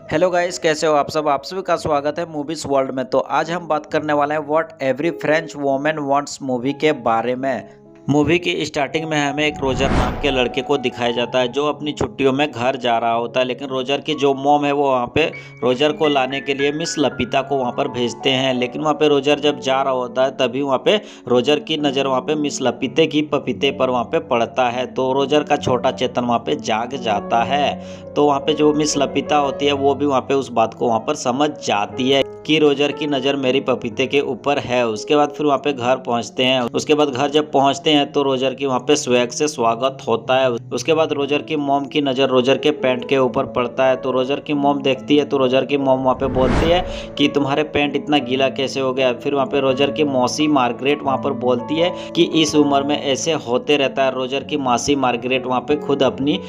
Hello guys, कैसे हो आप सभी का स्वागत है मूवीज वर्ल्ड में। तो आज हम बात करने वाले हैं what every French women wants movie के बारे में। मूवी की स्टार्टिंग में हमें एक रोजर नाम के लड़के को दिखाया जाता है जो अपनी छुट्टियों में घर जा रहा होता है, लेकिन रोजर की जो मॉम है वो वहाँ पे रोजर को लाने के लिए मिस लपिता को वहाँ पर भेजते हैं। लेकिन वहाँ पे रोजर जब जा रहा होता है तभी वहाँ पे रोजर की नज़र वहाँ पे मिस लपिते की पपीते पर वहाँ पे पड़ता है। तो रोजर का छोटा चेतन वहाँ पे जाग जाता है। तो वहाँ पे जो मिस लपिता होती है वो भी वहाँ पे उस बात को वहाँ पर समझ जाती है कि रोजर की नज़र मेरी पपीते के ऊपर है। उसके बाद फिर वहाँ पे घर पहुँचते हैं। उसके बाद घर जब पहुँचते हैं तो रोजर की वहाँ पे स्वैग से स्वागत होता है। उसके बाद रोजर की मॉम की नज़र रोजर के पैंट के ऊपर पड़ता है। तो रोजर की मॉम देखती है तो रोजर की मॉम वहाँ पे बोलती है कि तुम्हारे पैंट इतना गीला कैसे हो गया। फिर वहाँ पे रोजर की मौसी मार्गरेट वहाँ पर बोलती है कि इस उम्र में ऐसे होते रहता है। रोजर की मासी मार्गरेट वहाँ पे खुद अपनी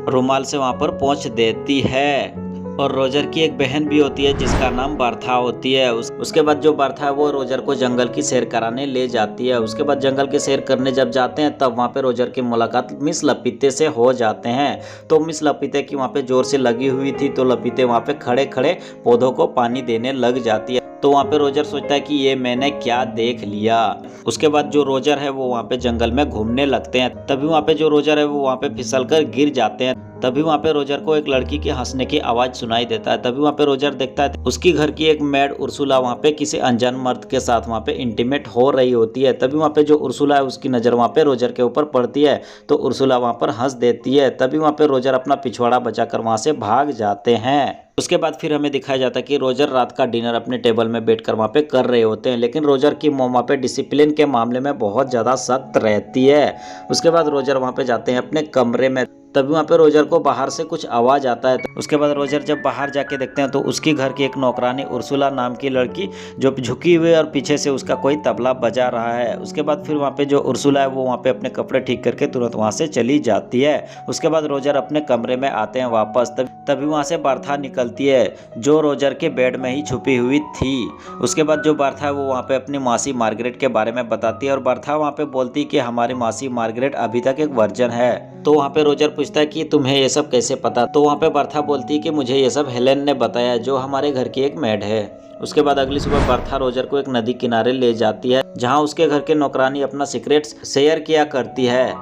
रुमाल से वहाँ पर पोंछ देती है। और रोजर की एक बहन भी होती है जिसका नाम बर्था होती है। उसके बाद जो बर्था है वो रोजर को जंगल की सैर कराने ले जाती है। उसके बाद जंगल की सैर करने जब जाते हैं तब वहाँ पे रोजर की मुलाकात मिस लपिते से हो जाते हैं। तो मिस लपिते की वहाँ पे जोर से लगी हुई थी तो लपिते वहाँ पे खड़े खड़े पौधों को पानी देने लग जाती है। तो वहाँ पे रोजर सोचता है कि ये मैंने क्या देख लिया। उसके बाद जो रोजर है वो वहाँ पे जंगल में घूमने लगते हैं। तभी वहाँ पे जो रोजर है वो वहाँ पे फिसलकर गिर जाते हैं। तभी वहाँ पे रोजर को एक लड़की के हंसने की आवाज़ सुनाई देता है। तभी वहाँ पे रोजर देखता है उसकी घर की एक मैड उर्सुला वहाँ पे किसी अनजान मर्द के साथ वहाँ पे इंटीमेट हो रही होती है। तभी वहाँ पे जो उर्सुला है उसकी नज़र वहाँ पे रोजर के ऊपर पड़ती है तो उर्सुला वहाँ पर हंस देती है। तभी वहाँ पे रोजर अपना पिछवाड़ा बचाकर वहाँ से भाग जाते हैं। उसके बाद फिर हमें दिखाया जाता है कि रोजर रात का डिनर अपने टेबल में बैठकर वहाँ पे कर रहे होते हैं, लेकिन रोजर की मॉम वहाँ पे डिसिप्लिन के मामले में बहुत ज़्यादा सख्त रहती है। उसके बाद रोजर वहाँ पे जाते हैं अपने कमरे में। तभी वहाँ पे रोजर को बाहर से कुछ आवाज़ आता है। तो उसके बाद रोजर जब बाहर जाके देखते हैं तो उसकी घर की एक नौकरानी उर्सुला नाम की लड़की जो झुकी हुई है और पीछे से उसका कोई तबला बजा रहा है। उसके बाद फिर वहाँ पे जो उर्सुला है वो वहाँ पे अपने कपड़े ठीक करके तुरंत वहाँ से चली जाती है। उसके बाद रोजर अपने कमरे में आते हैं वापस। तभी वहाँ से बर्था निकलती है जो रोजर के बेड में ही छुपी हुई थी। उसके बाद जो बर्था है वो वहाँ पे अपनी मासी मार्गरेट के बारे में बताती है और बर्था वहाँ पे बोलती है कि हमारी मासी मार्गरेट अभी तक एक वर्जन है। तो वहाँ पे रोजर पूछता है कि तुम्हें ये सब कैसे पता। तो वहाँ पे बर्था बोलती है कि मुझे ये सब हेलेन ने बताया जो हमारे घर की एक मेड है। उसके बाद अगली सुबह बर्था रोजर को एक नदी किनारे ले जाती है जहाँ उसके घर के नौकरानी अपना सीक्रेट शेयर किया करती है।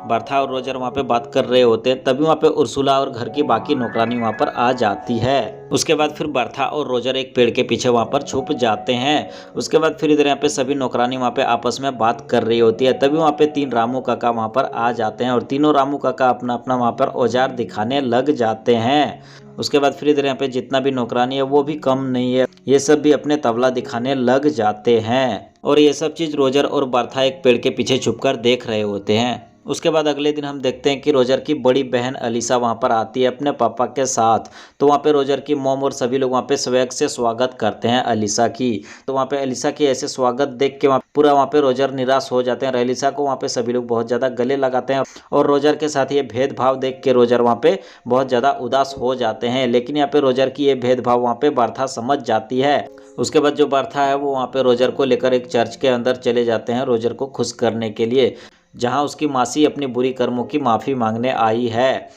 बर्था और रोजर वहाँ पे बात कर रहे होते हैं तभी वहाँ पे उर्सुला और घर की बाकी नौकरानी वहाँ पर आ जाती है। उसके बाद फिर बर्था और रोजर एक पेड़ के पीछे वहाँ पर छुप जाते हैं। उसके बाद फिर इधर यहाँ पे सभी नौकरानी वहाँ पे आपस में बात कर रही होती है। तभी वहाँ पे तीन रामू काका वहाँ पर आ जाते हैं और तीनों रामू काका अपना अपना वहाँ पर औजार दिखाने लग जाते हैं। उसके बाद फिर इधर यहाँ पे जितना भी नौकरानी है वो भी कम नहीं है, ये सब भी अपने तबला दिखाने लग जाते हैं। और ये सब चीज़ रोजर और बर्था एक पेड़ के पीछे छुपकर देख रहे होते हैं। उसके बाद अगले दिन हम देखते हैं कि रोजर की बड़ी बहन अलीसा वहाँ पर आती है अपने पापा के साथ। तो वहाँ पे रोजर की मॉम और सभी लोग वहाँ पे स्वैग से स्वागत करते हैं अलीसा की। तो वहाँ पे अलीसा की ऐसे स्वागत देख के वहाँ पे रोजर निराश हो जाते हैं और अलीसा को वहाँ पे सभी लोग बहुत ज़्यादा गले लगाते हैं। और रोजर के साथ ये भेदभाव देख के रोजर वहाँ पे बहुत ज़्यादा उदास हो जाते हैं। लेकिन यहाँ पे रोजर की ये भेदभाव वहाँ पे बर्था समझ जाती है। उसके बाद जो बर्था है वो वहाँ पे रोजर को लेकर एक चर्च के अंदर चले जाते हैं रोजर को खुश करने के लिए, जहां उसकी मासी अपनी बुरी कर्मों की माफ़ी मांगने आई है।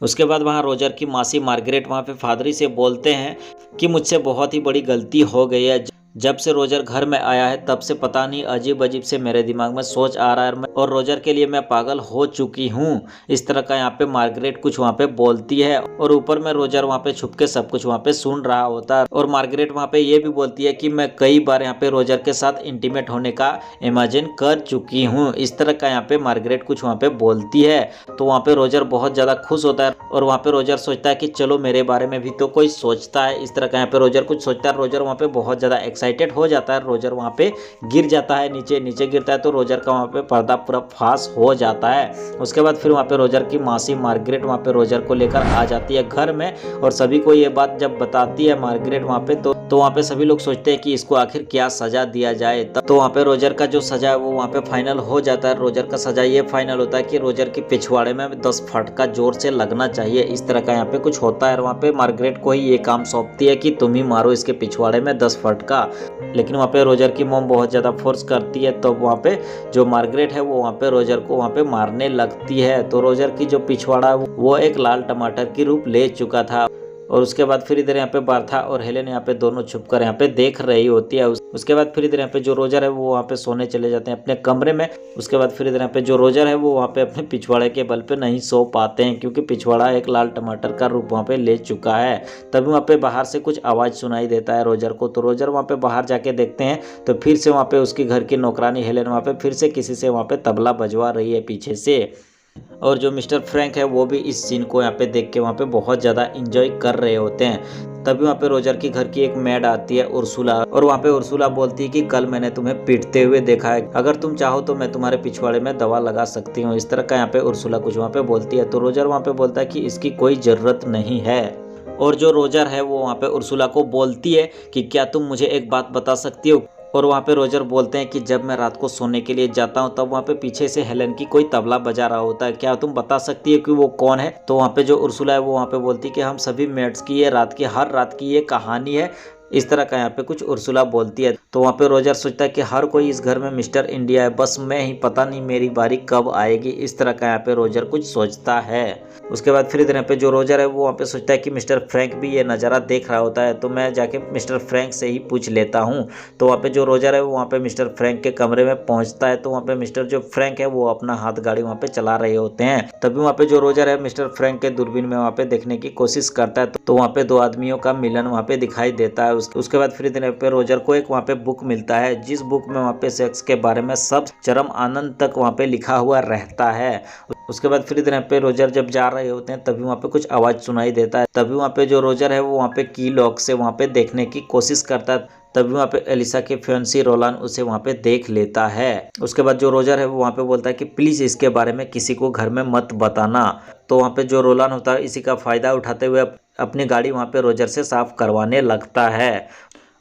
उसके बाद वहां रोजर की मासी मार्गरेट वहां पे फादरी से बोलते हैं कि मुझसे बहुत ही बड़ी गलती हो गई है। जब से रोजर घर में आया है तब से पता नहीं अजीब अजीब से मेरे दिमाग में सोच आ रहा है और रोजर के लिए मैं पागल हो चुकी हूँ। इस तरह का यहाँ पे मार्गरेट कुछ वहाँ पे बोलती है और ऊपर में रोजर वहाँ पे छुप के सब कुछ वहाँ पे सुन रहा होता है। और मार्गरेट वहाँ पे ये भी बोलती है कि मैं कई बार यहाँ पे रोजर के साथ इंटीमेट होने का इमेजिन कर चुकी हूँ। इस तरह का यहाँ पे मार्गरेट कुछ वहाँ पे बोलती है। तो वहाँ पे रोजर बहुत ज़्यादा खुश होता है और वहाँ पे रोजर सोचता है कि चलो मेरे बारे में भी तो कोई सोचता है। इस तरह का यहाँ पे रोजर कुछ सोचता है। रोजर वहाँ पे बहुत ज़्यादा एक्साइटेड हो जाता है। रोजर वहाँ पे गिर जाता है, नीचे गिरता है तो रोजर का वहाँ पे पर्दा पूरा फांस हो जाता है। उसके बाद फिर वहाँ पे रोजर की मासी मार्गरेट वहाँ पे रोजर को लेकर आ जाती है घर में और सभी को ये बात जब बताती है मार्गरेट वहाँ पे तो वहाँ पे सभी लोग सोचते हैं कि इसको आखिर क्या सजा दिया जाए। तो वहाँ पे रोजर का जो सजा है वो वहाँ पे फाइनल हो जाता है। रोजर का सजा ये फाइनल होता है कि रोजर के पिछवाड़े में 10 फटका जोर से लगना चाहिए। इस तरह का यहाँ पे कुछ होता है और वहाँ पे मार्गरेट को ही ये काम सौंपती है कि तुम ही मारो इसके पिछवाड़े में 10 फटका। लेकिन वहाँ पे रोजर की मॉम बहुत ज़्यादा फोर्स करती है तो वहाँ पे जो मार्गरेट है वो वहाँ पे रोजर को वहाँ पे मारने लगती है। तो रोजर की जो पिछवाड़ा वो एक लाल टमाटर की रूप ले चुका था और उसके बाद फिर इधर यहाँ पे बार्था और हेलेन यहाँ पे दोनों छुपकर यहाँ पे देख रही होती है। उसके बाद फिर इधर यहाँ पे जो रोजर है वो वहाँ पे सोने चले जाते हैं अपने कमरे में। उसके बाद फिर इधर यहाँ पे जो रोजर है वो वहाँ पे अपने पिछवाड़े के बल पे नहीं सो पाते हैं, क्योंकि पिछवाड़ा एक लाल टमाटर का रूप वहाँ पे ले चुका है। तभी वहाँ पे बाहर से कुछ आवाज़ सुनाई देता है रोजर को, तो रोजर वहाँ पे बाहर जाके देखते हैं तो फिर से वहाँ पे उसकी घर की नौकरानी हेलेन वहाँ पे फिर से किसी से वहाँ पे तबला बजवा रही है पीछे से। और जो मिस्टर फ्रैंक है वो भी इस सीन को यहाँ पे देख के वहाँ पे बहुत ज़्यादा इंजॉय कर रहे होते हैं। तभी वहाँ पे रोजर की घर की एक मेड आती है उर्सुला, और वहाँ पे उर्सुला बोलती है कि कल मैंने तुम्हें पीटते हुए देखा है, अगर तुम चाहो तो मैं तुम्हारे पिछवाड़े में दवा लगा सकती हूँ। इस तरह का यहाँ पे उर्सुला कुछ वहाँ पे बोलती है, तो रोजर वहाँ पे बोलता है कि इसकी कोई ज़रूरत नहीं है। और जो रोजर है वो वहाँ पे उर्सुला को बोलती है कि क्या तुम मुझे एक बात बता सकती हो। और वहाँ पे रोजर बोलते हैं कि जब मैं रात को सोने के लिए जाता हूँ तब वहाँ पे पीछे से हेलेन की कोई तबला बजा रहा होता है, क्या तुम बता सकती है कि वो कौन है। तो वहाँ पे जो उर्सुला है वो वहाँ पे बोलती है कि हम सभी मेट्स की ये हर रात की ये कहानी है। इस तरह का यहाँ पे कुछ उर्सुला बोलती है। तो वहाँ पे रोजर सोचता है कि हर कोई इस घर में मिस्टर इंडिया है, बस मैं ही पता नहीं मेरी बारी कब आएगी। इस तरह का यहाँ पे रोजर कुछ सोचता है। उसके बाद फिर इधर यहाँ पे जो रोजर है वो वहाँ पे सोचता है कि मिस्टर फ्रैंक भी ये नज़ारा देख रहा होता है, तो मैं जाके मिस्टर फ्रैंक से ही पूछ लेता हूँ। तो वहाँ पे जो रोजर है वो वहाँ पे मिस्टर फ्रैंक के कमरे में पहुँचता है, तो वहाँ पे मिस्टर जो फ्रैंक है वो अपना हाथ गाड़ी वहाँ पे चला रहे होते हैं। तभी वहाँ पे जो रोजर है मिस्टर फ्रैंक के दूरबीन में वहाँ पे देखने की कोशिश करता है, तो वहाँ पे दो आदमियों का मिलन वहाँ पे दिखाई देता है। उसके बाद फिर इधर पे रोजर को एक वहाँ पे बुक मिलता है, जिस बुक में वहाँ पे सेक्स के बारे में सब चरम आनंद तक वहाँ पे लिखा हुआ रहता है। उसके बाद फिर इधर पे रोजर जब जा रहे होते हैं तभी वहाँ पे कुछ आवाज़ सुनाई देता है। तभी वहाँ पे जो रोजर है वो वहाँ पे की लॉक से वहाँ पे देखने की कोशिश करता है। तभी वहाँ पे एलिसा के फियांसी रोलान उसे वहाँ पे देख लेता है। उसके बाद जो रोजर है वो वहाँ पे बोलता है कि प्लीज़ इसके बारे में किसी को घर में मत बताना। तो वहाँ पे जो रोलान होता है इसी का फ़ायदा उठाते हुए अपनी गाड़ी वहाँ पे रोजर से साफ करवाने लगता है।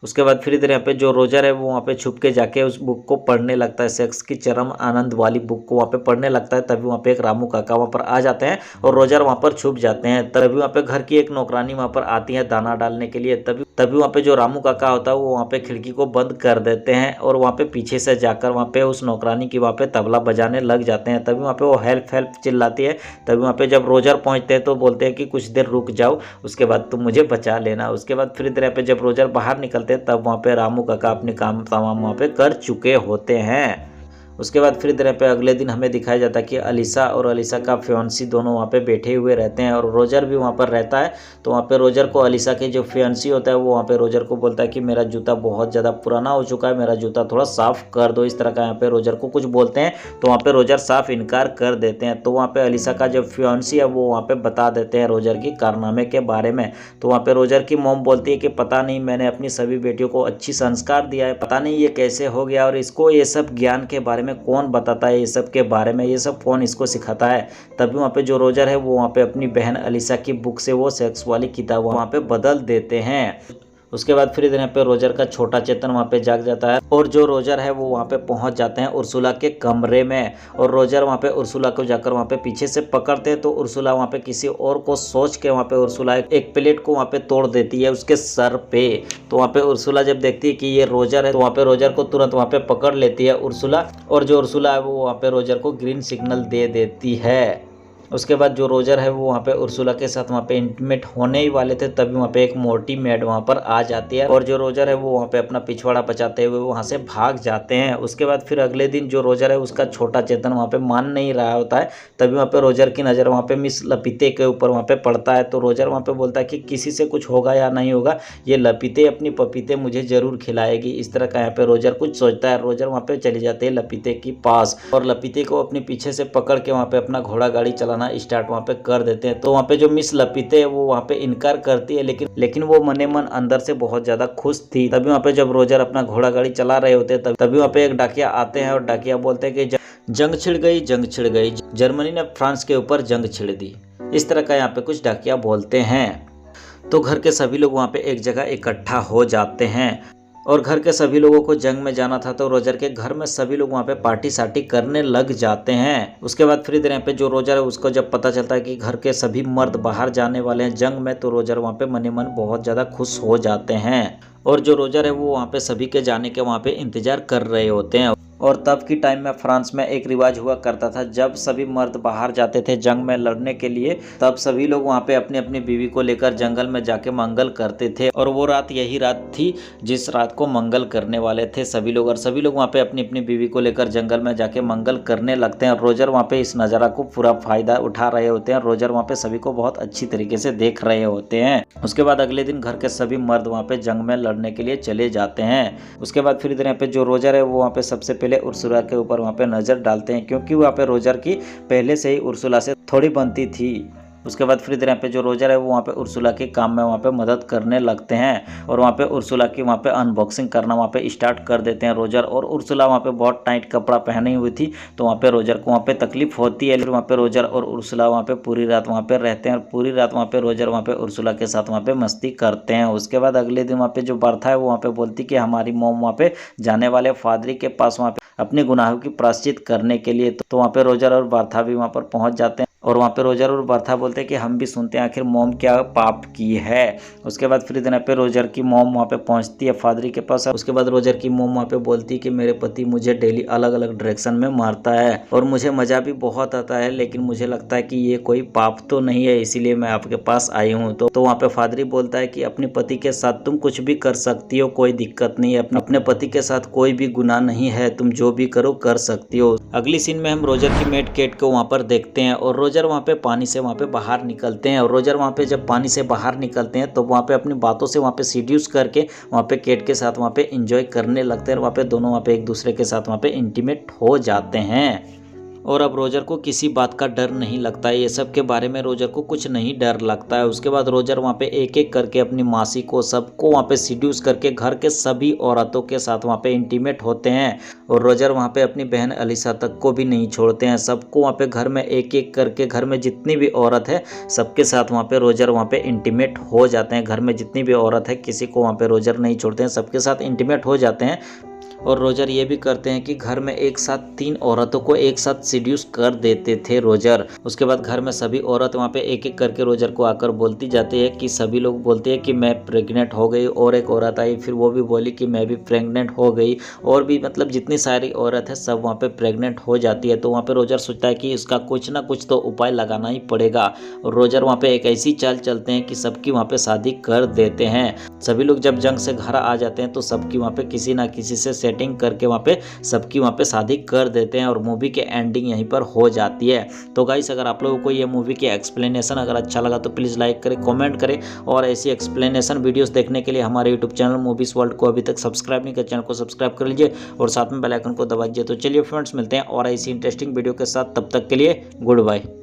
उसके बाद फिर इधर यहाँ पे जो रोजर है वो वहाँ पे छुप के जाके उस बुक को पढ़ने लगता है, सेक्स की चरम आनंद वाली बुक को वहाँ पे पढ़ने लगता है। तभी वहाँ पे एक रामू काका वहाँ पर आ जाते हैं और रोजर वहाँ पर छुप जाते हैं। तभी वहाँ पे घर की एक नौकरानी वहाँ पर आती है दाना डालने के लिए। तभी वहाँ पे जो रामू काका होता है वो वहाँ पे खिड़की को बंद कर देते हैं और वहाँ पे पीछे से जाकर वहाँ पे उस नौकरानी की वहाँ पे तबला बजाने लग जाते हैं। तभी वहाँ पे वो हेल्प हेल्प चिल्लाती है। तभी वहाँ पे जब रोजर पहुँचते हैं तो बोलते हैं कि कुछ देर रुक जाओ, उसके बाद तुम मुझे बचा लेना। उसके बाद फिर इधर पे जब रोजर बाहर निकलते हैं तब वहाँ पे रामू काका अपने काम तमाम वहाँ पे कर चुके होते हैं। उसके बाद फिर इधर पे अगले दिन हमें दिखाया जाता है कि अलीसा और अलीसा का फियांसी दोनों वहाँ पे बैठे हुए रहते हैं और रोजर भी वहाँ पर रहता है। तो वहाँ पे रोजर को अलीसा के जो फियांसी होता है वो वहाँ पे रोजर को बोलता है कि मेरा जूता बहुत ज़्यादा पुराना हो चुका है, मेरा जूता थोड़ा साफ़ कर दो। इस तरह का यहाँ पे रोजर को कुछ बोलते हैं, तो वहाँ पे रोजर साफ इनकार कर देते हैं। तो वहाँ पे अलीसा का जो फियांसी है वो वहाँ पे बता देते हैं रोजर की कारनामे के बारे में। तो वहाँ पे रोजर की मॉम बोलती है कि पता नहीं मैंने अपनी सभी बेटियों को अच्छी संस्कार दिया है, पता नहीं ये कैसे हो गया और इसको ये सब ज्ञान के बारे में कौन बताता है, ये सब के बारे में ये सब कौन इसको सिखाता है। तभी वहाँ पे जो रोजर है वो वहाँ पे अपनी बहन अलीसा की बुक से वो सेक्स वाली किताब वहाँ पे बदल देते हैं। उसके बाद फिर इधर यहाँ पे रोजर का छोटा चेतन वहाँ पे जाग जाता है और जो रोजर है वो वहाँ पे पहुँच जाते हैं उर्सुला के कमरे में। और रोजर वहाँ पे उर्सुला को जाकर वहाँ पे पीछे से पकड़ते हैं, तो उर्सुला वहाँ पे किसी और को सोच के वहाँ पे उर्सुला एक प्लेट को वहाँ पे तोड़ देती है उसके सर पे। तो वहाँ पे उर्सुला जब देखती है कि ये रोजर है तो वहाँ पे रोजर को तुरंत वहाँ पे पकड़ लेती है उर्सुला, और जो उर्सुला है वो वहाँ पे रोजर को ग्रीन सिग्नल दे देती है। उसके बाद जो रोजर है वो वहाँ पे उर्सुला के साथ वहाँ पे इंटीमेट होने ही वाले थे, तभी वहाँ पे एक मोटी मेड वहाँ पर आ जाती है और जो रोजर है वो वहाँ पे अपना पिछवाड़ा बचाते हुए वहाँ से भाग जाते हैं। उसके बाद फिर अगले दिन जो रोजर है उसका छोटा चेतन वहाँ पे मान नहीं रहा होता है, तभी वहाँ पे रोजर की नज़र वहाँ पे मिस लपीते के ऊपर वहाँ पे पड़ता है। तो रोजर वहाँ पे बोलता है कि किसी से कुछ होगा या नहीं होगा, ये लपीते अपनी पपीते मुझे जरूर खिलाएगी। इस तरह का यहाँ पे रोजर कुछ सोचता है। रोजर वहाँ पे चले जाते हैं लपीते के पास और लपीते को अपने पीछे से पकड़ के वहाँ पे अपना घोड़ा गाड़ी चलाना स्टार्ट वहाँ पे कर देते हैं। तो वहाँ पे जो मिस लपीते है वो वहाँ पे इनकार करती है, लेकिन वो मने मन अंदर से बहुत ज्यादा खुश थी। तभी वहाँ पे जब रोजर अपना घोड़ा गाड़ी चला रहे होते हैं तभी वहाँ पे एक डाकिया आते हैं और डाकिया बोलते हैं कि जंग छिड़ गई, जंग छिड़ गई, जर्मनी ने फ्रांस के ऊपर जंग छिड़ दी। इस तरह का यहाँ पे कुछ डाकिया बोलते हैं। तो घर के सभी लोग वहाँ पे एक जगह इकट्ठा हो जाते हैं और घर के सभी लोगों को जंग में जाना था, तो रोजर के घर में सभी लोग वहाँ पे पार्टी सार्टी करने लग जाते हैं। उसके बाद फिर इधर यहाँ पे जो रोजर है उसको जब पता चलता है कि घर के सभी मर्द बाहर जाने वाले हैं जंग में, तो रोजर वहाँ पे मने मन बहुत ज़्यादा खुश हो जाते हैं। और जो रोजर है वो वहाँ पे सभी के जाने के वहाँ पे इंतजार कर रहे होते हैं और तब की टाइम में फ्रांस में एक रिवाज हुआ करता था, जब सभी मर्द बाहर जाते थे जंग में लड़ने के लिए, तब सभी लोग वहाँ पे अपनी अपनी बीवी को लेकर जंगल में जाके मंगल करते थे। और वो रात यही रात थी जिस रात को मंगल करने वाले थे सभी लोग। और सभी लोग वहाँ पे अपनी अपनी बीवी को लेकर जंगल में जाके मंगल करने लगते हैं। और रोजर वहाँ पे इस नज़ारा को पूरा फायदा उठा रहे होते हैं। रोजर वहाँ पे सभी को बहुत अच्छी तरीके से देख रहे होते हैं। उसके बाद अगले दिन घर के सभी मर्द वहाँ पे जंग में लड़ने के लिए चले जाते हैं। उसके बाद फिर इधर यहाँ पे जो रोजर है वो वहाँ पे सबसे पहले उर्सुला के ऊपर वहाँ पे नज़र डालते हैं, क्योंकि वहाँ पे रोजर की पहले से ही उर्सुला से थोड़ी बनती थी। उसके बाद फिर इधर यहाँ पे जो रोजर है वो वहाँ पे उर्सुला के काम में वहाँ पे मदद करने लगते हैं। और वहाँ पे उर्सुला की वहाँ पे अनबॉक्सिंग करना वहाँ पे स्टार्ट कर देते हैं रोजर। और उर्सुला वहाँ पे बहुत टाइट कपड़ा पहनी हुई थी, तो वहाँ पे रोजर को वहाँ पे तकलीफ होती है। वहाँ पे रोजर और उर्सुला वहाँ पे पूरी रात वहाँ पे रहते हैं। और पूरी रात वहाँ पे रोजर वहाँ पे उर्सुला के साथ वहाँ पे मस्ती करते हैं। उसके बाद अगले दिन वहाँ पे जो बर्था है वो वहाँ पे बोलती कि हमारी मोम वहाँ पे जाने वाले फादरी के पास वहाँ पे अपने गुनाहों की प्रायश्चित करने के लिए। तो वहाँ पे रोजर और बर्था भी वहाँ पर पहुँच जाते हैं। और वहाँ पे रोजर और बर्था बोलते हैं कि हम भी सुनते हैं आखिर मोम क्या पाप की है। उसके बाद फिर दिन पे रोजर की मोम वहाँ पे पहुँचती है फादरी के पास। उसके बाद रोजर की मोम वहाँ पे बोलती है कि मेरे पति मुझे डेली अलग अलग डायरेक्शन में मारता है और मुझे मज़ा भी बहुत आता है, लेकिन मुझे लगता है कि ये कोई पाप तो नहीं है, इसीलिए मैं आपके पास आई हूँ। तो वहाँ पे फादरी बोलता है कि अपने पति के साथ तुम कुछ भी कर सकती हो, कोई दिक्कत नहीं है, अपने पति के साथ कोई भी गुनाह नहीं है, तुम जो भी करो कर सकती हो। अगली सीन में हम रोजर की मेड केट को वहाँ पर देखते हैं और रोजर वहाँ पे पानी से वहाँ पे बाहर निकलते हैं। और रोजर वहाँ पे जब पानी से बाहर निकलते हैं तो वहाँ पे अपनी बातों से वहाँ पे सीड्यूस करके वहाँ पे केट के साथ वहाँ पे एंजॉय करने लगते हैं। और वहाँ पे दोनों वहाँ पे एक दूसरे के साथ वहाँ पे इंटीमेट हो जाते हैं। और अब रोजर को किसी बात का डर नहीं लगता है, ये सब के बारे में रोजर को कुछ नहीं डर लगता है। उसके बाद रोजर वहाँ पे एक एक करके अपनी मासी को सबको वहाँ पे सीड्यूस करके घर के सभी औरतों के साथ वहाँ पे इंटीमेट होते हैं। और रोजर वहाँ पे अपनी बहन अलीसा तक को भी नहीं छोड़ते हैं, सबको वहाँ पे घर में एक एक करके घर में जितनी भी औरत है सबके साथ वहाँ पे रोजर वहाँ पे इंटीमेट हो जाते हैं। घर में जितनी भी औरत है किसी को वहाँ पे रोजर नहीं छोड़ते हैं, सबके साथ इंटीमेट हो जाते हैं। और रोजर ये भी करते हैं कि घर में एक साथ 3 औरतों को एक साथ सीड्यूस कर देते थे रोजर। उसके बाद घर में सभी औरत वहाँ पे एक एक करके रोजर को आकर बोलती जाती है कि सभी लोग बोलते हैं कि मैं प्रेग्नेंट हो गई। और एक औरत आई फिर वो भी बोली कि मैं भी प्रेग्नेंट हो गई। और भी मतलब जितनी सारी औरत है सब वहाँ पे प्रेग्नेंट हो जाती है। तो वहाँ पे रोजर सोचता है कि इसका कुछ ना कुछ तो उपाय लगाना ही पड़ेगा। और रोजर वहाँ पे एक ऐसी चाल चलते हैं कि सबकी वहाँ पे शादी कर देते हैं। सभी लोग जब जंग से घर आ जाते हैं तो सबकी वहाँ पे किसी ना किसी से सेटिंग करके वहाँ पे सबकी वहाँ पे शादी कर देते हैं। और मूवी के एंडिंग यहीं पर हो जाती है। तो गाइस अगर आप लोगों को ये मूवी की एक्सप्लेनेशन अगर अच्छा लगा तो प्लीज़ लाइक करें, कमेंट करें। और ऐसी एक्सप्लेनेशन वीडियोस देखने के लिए हमारे यूट्यूब चैनल मूवीज वर्ल्ड को अभी तक सब्सक्राइब नहीं किया, चैनल को सब्सक्राइब कर लीजिए और साथ में बेल आइकन को दबा दीजिए। तो चलिए फ्रेंड्स मिलते हैं और ऐसी इंटरेस्टिंग वीडियो के साथ, तब तक के लिए गुड बाय।